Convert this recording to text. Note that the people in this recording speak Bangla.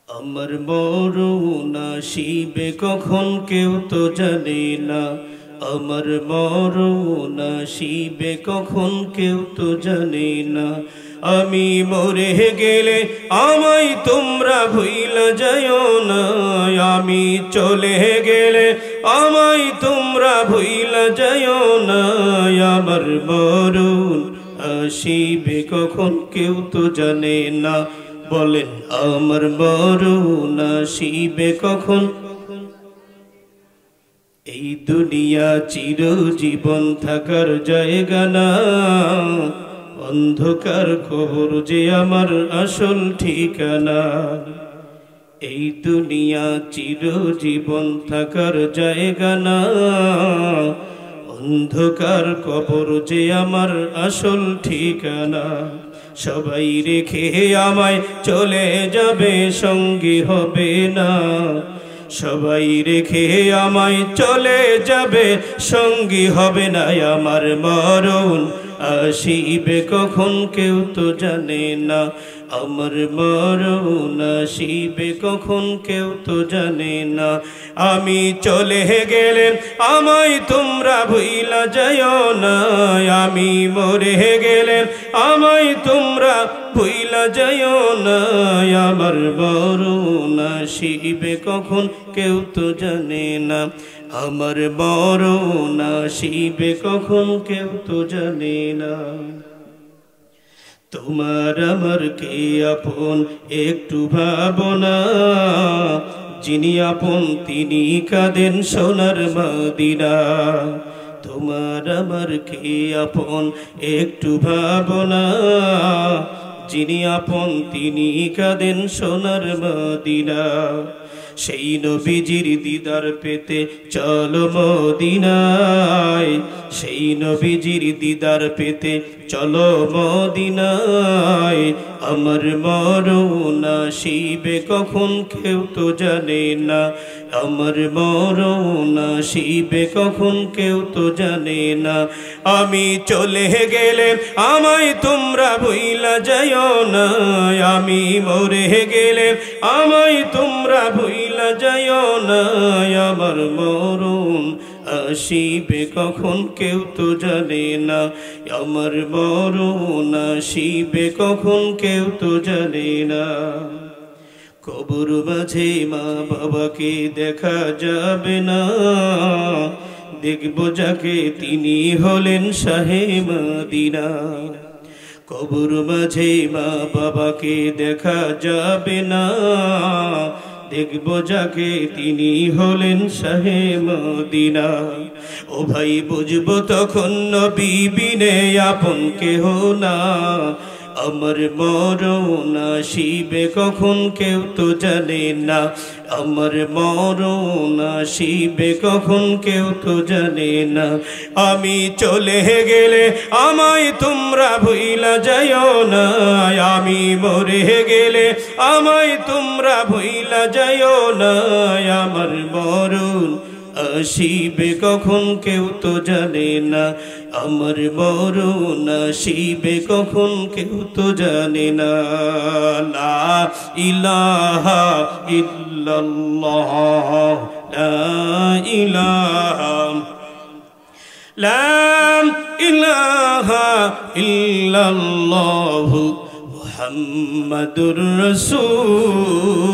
আমার মরণ আসিবে কখন কেউ তো জানে না, আমার মরণ আসিবে কখন কেউ তো জানে না। আমি মরে গেলে আমায় তোমরা ভুইলা যাইও না, আমি চলে গেলে আমায় তোমরা ভুইলা যাইও না। আমার মরণ আসিবে কখন কেউ তো জানে না, বলেন আমার মরণ আসিবে কখন। এই দুনিয়া চিরজীবন থাকার জায়গা না, অন্ধকার কবর যে আমার আসল ঠিকানা। এই দুনিয়া চিরজীবন থাকার জায়গা না, অন্ধকার কবর যে আমার আসল ঠিকানা। সবাই রেখে আমায় চলে যাবে, সঙ্গী হবে না। সবাই রেখে আমায় চলে যাবে, সঙ্গী হবে না। আমার মরণ আসিবে কখন কেউ তো জানে না, আমার মরণ আসিবে কখন কেউ তো জানে না। আমি চলে গেলে আমায় তোমরা ভুইলা যাইও না, আমি মরে গেলে আমায় তোমরা ভুইলা যাইও না। আমার মরণ আসিবে কখন কেউ তো জানে না, আমার মরণ আসিবে কখন কেউ তো জানে না। তোমার আমার কে আপন একটু ভাবনা, যিনি আপন তিনি কাঁদেন সোনার মদিনা। তোমার আমার কে আপন একটু ভাবনা, যিনি আপন তিনি কাঁদেন সোনার মদিনা। সেই নবীজির দিদার পেতে চলো মদিনায়, সেই নবীজির দিদার পেতে চলো মদিনায়। আমার মরণ আসিবে কখন কেউ তো জানে না, আমার মরণ আসিবে কখন কেউ তো জানে না। আমি চলে গেলে আমায় তোমরা ভুইলা যাইও না, আমি মরে গেলে আমায় তোমরা ভুইলা যাইও না। আমার মরণ আসিবে কখন কেউ তো জানে না, আমার মরণ আসিবে কখন কেউ তো জানে না। কবর মাঝে মা বাবাকে দেখা যাবে না, দেখব যাকে তিনি হলেন শাহে মদিনা। কবর মাঝে মা বাবাকে দেখা যাবে না, দেখব যাকে তিনি হলেন শাহে মদিনা। ও ভাই বুঝবো তখন নবী বিনে আপন কেহ না, আমার মরণ আসিবে কখন কেউ তো জানে না, আমার মরণ আসিবে কখন কেউ তো জানে না। আমি চলে গেলে আমায় তোমরা ভুইলা যাইও না, আমি মরে গেলে আমায় তোমরা ভুইলা যাইও না। আমার মরণ আসিবে কখন কেউ তো জানে না, আমার মরণ আসিবে কখন কেউ তো জানে না। লা ইলাহা ইল্লাল্লাহ, লা ইলাহা, লা ইলাহা ইল্লাল্লাহ মুহাম্মাদুর রাসূল।